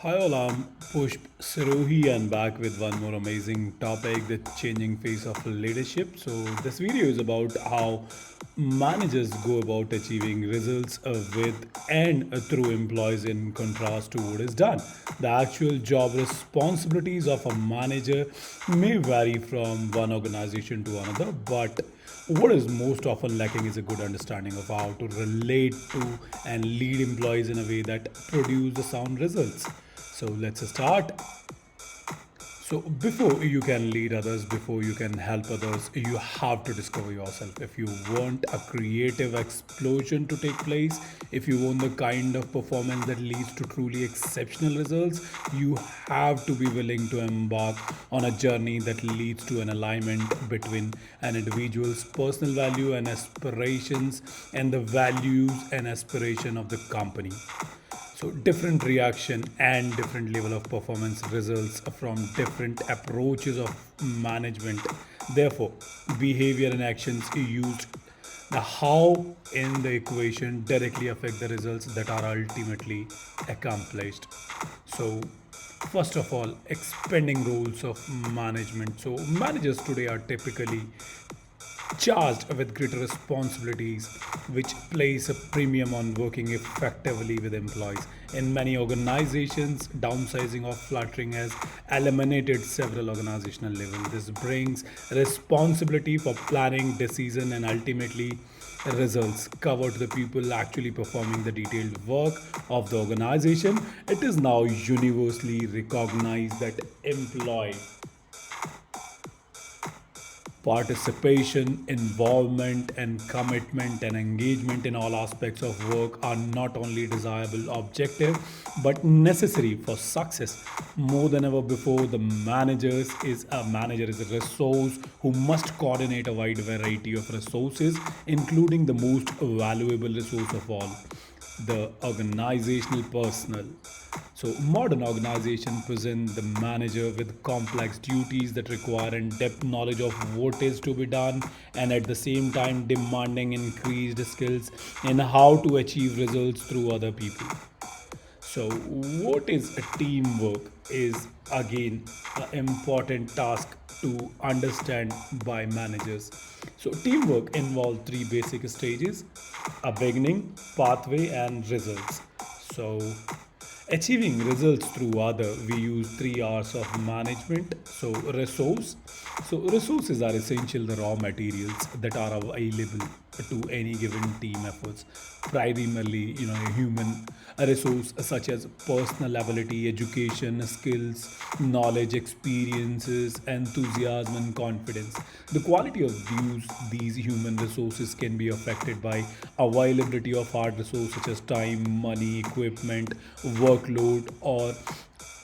Hi all, I'm Pushp Sirohi and back with one more amazing topic, the changing face of leadership. So this video is about how managers go about achieving results with and through employees in contrast to what is done. The actual job responsibilities of a manager may vary from one organization to another, but what is most often lacking is a good understanding of how to relate to and lead employees in a way that produce the sound results. So let's start. So before you can lead others, before you can help others, you have to discover yourself. If you want a creative explosion to take place, if you want the kind of performance that leads to truly exceptional results, you have to be willing to embark on a journey that leads to an alignment between an individual's personal value and aspirations and the values and aspiration of the company. So different reaction and different level of performance results from different approaches of management. Therefore, behavior and actions used the how in the equation directly affect the results that are ultimately accomplished. So first of all, expanding roles of management. So managers today are typically charged with greater responsibilities, which place a premium on working effectively with employees. In many organizations, downsizing or fluttering has eliminated several organizational levels. This brings responsibility for planning, decision, and ultimately results cover to the people actually performing the detailed work of the organization. It is now universally recognized that employee participation, involvement, and commitment and engagement in all aspects of work are not only desirable objective but necessary for success. More than ever before, the manager is a resource who must coordinate a wide variety of resources, including the most valuable resource of all, the organizational personnel. So, modern organizations present the manager with complex duties that require in-depth knowledge of what is to be done and at the same time demanding increased skills in how to achieve results through other people. So, what is a teamwork is again an important task to understand by managers. So, teamwork involves three basic stages: a beginning, pathway, and results. So, achieving results through other, we use 3 R's of management. So resources are essential the raw materials that are available to any given team efforts. Primarily, a human resource such as personal ability, education, skills, knowledge, experiences, enthusiasm, and confidence. The quality of these human resources can be affected by availability of hard resources such as time, money, equipment, workload, or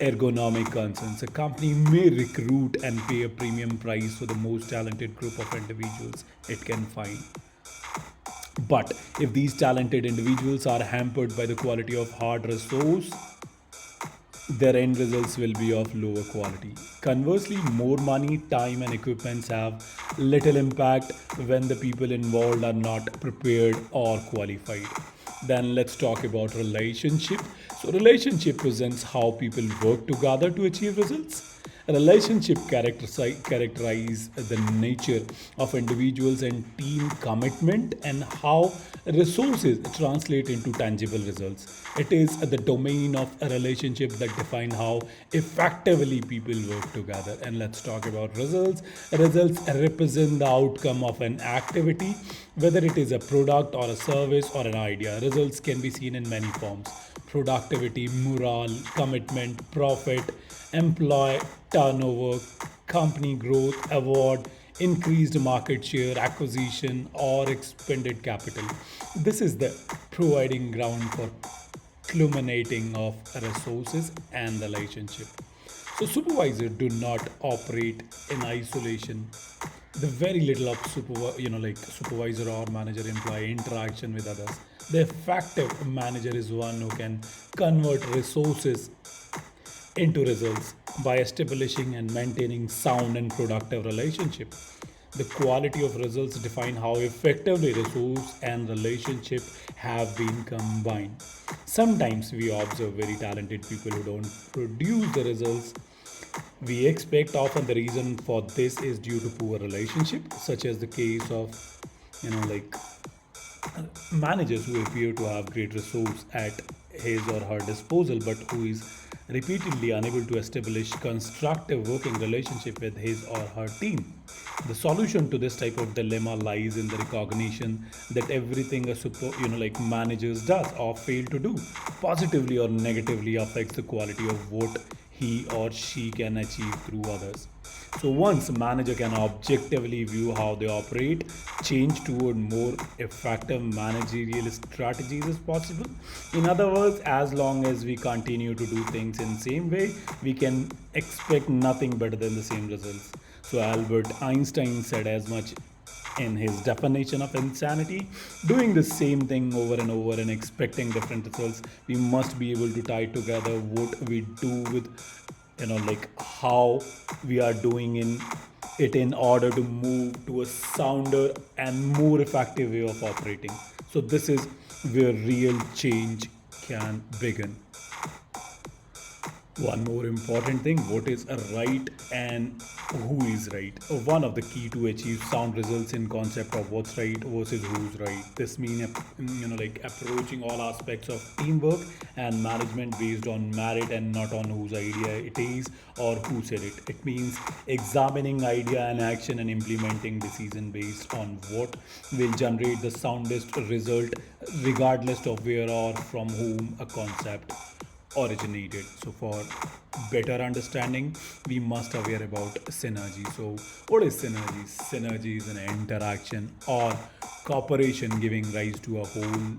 ergonomic concerns. A company may recruit and pay a premium price for the most talented group of individuals it can find. But if these talented individuals are hampered by the quality of hard resource, their end results will be of lower quality. Conversely, more money, time, and equipments have little impact when the people involved are not prepared or qualified. Then let's talk about relationship. So, relationship presents how people work together to achieve results. A relationship characterize the nature of individuals and team commitment and how resources translate into tangible results. It is the domain of a relationship that define how effectively people work together. And let's talk about results. Results represent the outcome of an activity, whether it is a product or a service or an idea. Results can be seen in many forms: productivity, morale, commitment, profit, employee turnover, company growth, award, increased market share, acquisition, or expended capital. This is the providing ground for culminating of resources and relationship. So supervisors do not operate in isolation. The very little of supervisor or manager employee interaction with others. The effective manager is one who can convert resources into results by establishing and maintaining sound and productive relationship. The quality of results define how effectively resource and relationship have been combined. Sometimes we observe very talented people who don't produce the results we expect. Often the reason for this is due to poor relationship, such as the case of like managers who appear to have great resource at his or her disposal but who is repeatedly unable to establish constructive working relationship with his or her team. The solution to this type of dilemma lies in the recognition that everything a like managers does or fail to do positively or negatively affects the quality of what he or she can achieve through others. So once a manager can objectively view how they operate, change toward more effective managerial strategies is possible. In other words, as long as we continue to do things in same way, we can expect nothing better than the same results. So Albert Einstein said as much in his definition of insanity. Doing the same thing over and over and expecting different results, we must be able to tie together what we do with like how we are doing in it in order to move to a sounder and more effective way of operating. So this is where real change can begin. One more important thing, what is a right and who is right? One of the key to achieve sound results in concept of what's right versus who's right. This means like approaching all aspects of teamwork and management based on merit and not on whose idea it is or who said it. It means examining idea and action and implementing decision based on what will generate the soundest result regardless of where or from whom a concept originated. So for better understanding, we must aware about synergy. So what is synergy? Synergy is an interaction or cooperation giving rise to a whole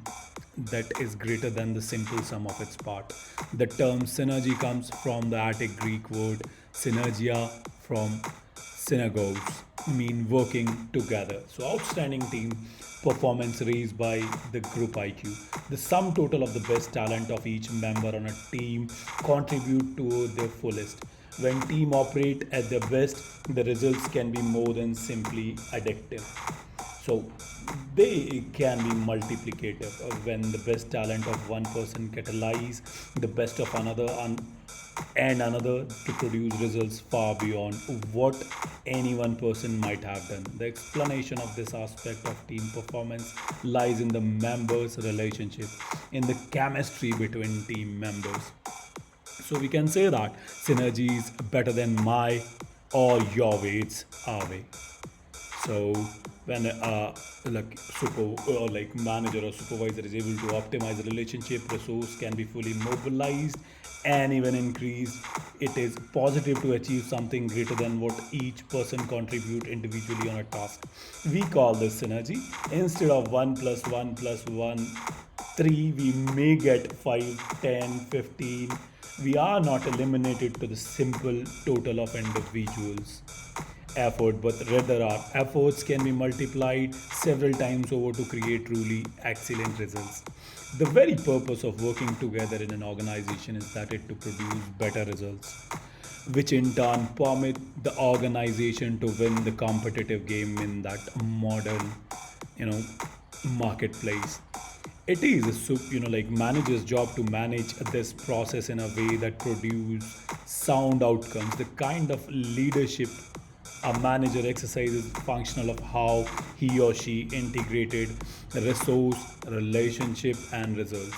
that is greater than the simple sum of its part. The term synergy comes from the Attic Greek word synergia from synagogues mean working together. So outstanding team performance raised by the group IQ. The sum total of the best talent of each member on a team contribute to their fullest. When team operate at their best, the results can be more than simply addictive. So they can be multiplicative when the best talent of one person catalyze the best of another and another to produce results far beyond what any one person might have done. The explanation of this aspect of team performance lies in the members' relationship, in the chemistry between team members. So we can say that synergy is better than my or your way, it's our way. So when like super or like manager or supervisor is able to optimize the relationship, resource can be fully mobilized and even increased. It is positive to achieve something greater than what each person contribute individually on a task. We call this synergy. Instead of 1 plus 1 plus 1 3, we may get 5, 10, 15. We are not eliminated to the simple total of individuals effort, but rather our efforts can be multiplied several times over to create truly excellent results. The very purpose of working together in an organization is that it to produce better results, which in turn permit the organization to win the competitive game in that modern, you know, marketplace. It is a like manager's job to manage this process in a way that produce sound outcomes. The kind of leadership a manager exercises functional of how he or she integrated resource, relationship, and results.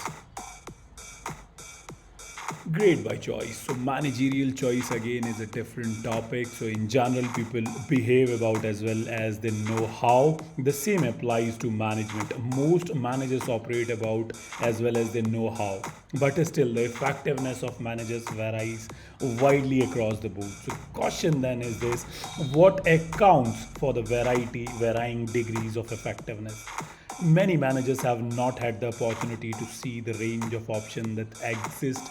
Great by choice. So managerial choice again is a different topic. So in general, people behave about as well as they know how. The same applies to management. Most managers operate about as well as they know how. But still, the effectiveness of managers varies widely across the board. So caution then is this: what accounts for the varying degrees of effectiveness? Many managers have not had the opportunity to see the range of options that exist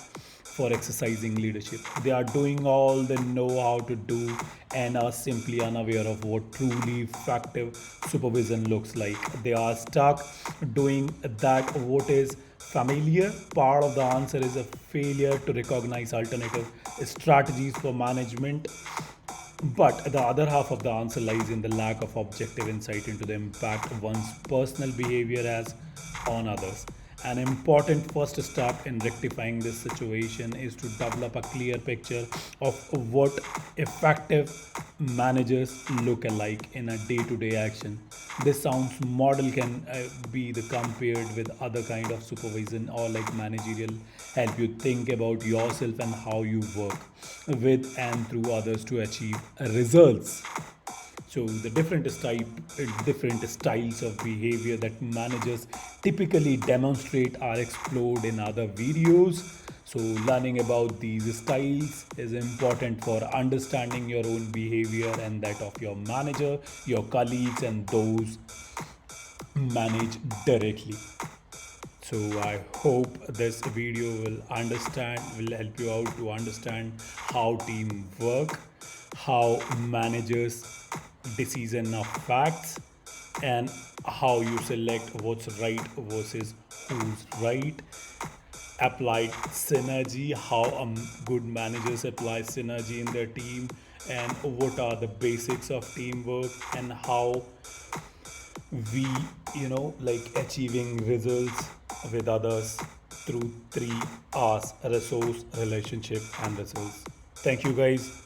for exercising leadership. They are doing all they know how to do and are simply unaware of what truly effective supervision looks like. They are stuck doing that what is familiar. Part of the answer is a failure to recognize alternative strategies for management But the other half of the answer lies in the lack of objective insight into the impact one's personal behavior has on others. An important first step in rectifying this situation is to develop a clear picture of what effective managers look alike in a day-to-day action. This sounds model can be the compared with other kind of supervision or like managerial help you think about yourself and how you work with and through others to achieve results. So the different styles of behavior that managers typically demonstrate are explored in other videos. So learning about these styles is important for understanding your own behavior and that of your manager, your colleagues, and those manage directly. So I hope this video will help you out to understand how team work, how managers decision of facts, and how you select what's right versus who's right. Applied synergy, how good managers apply synergy in their team, and what are the basics of teamwork, and how we like achieving results with others through three R's: resource, relationship, and results. Thank you guys.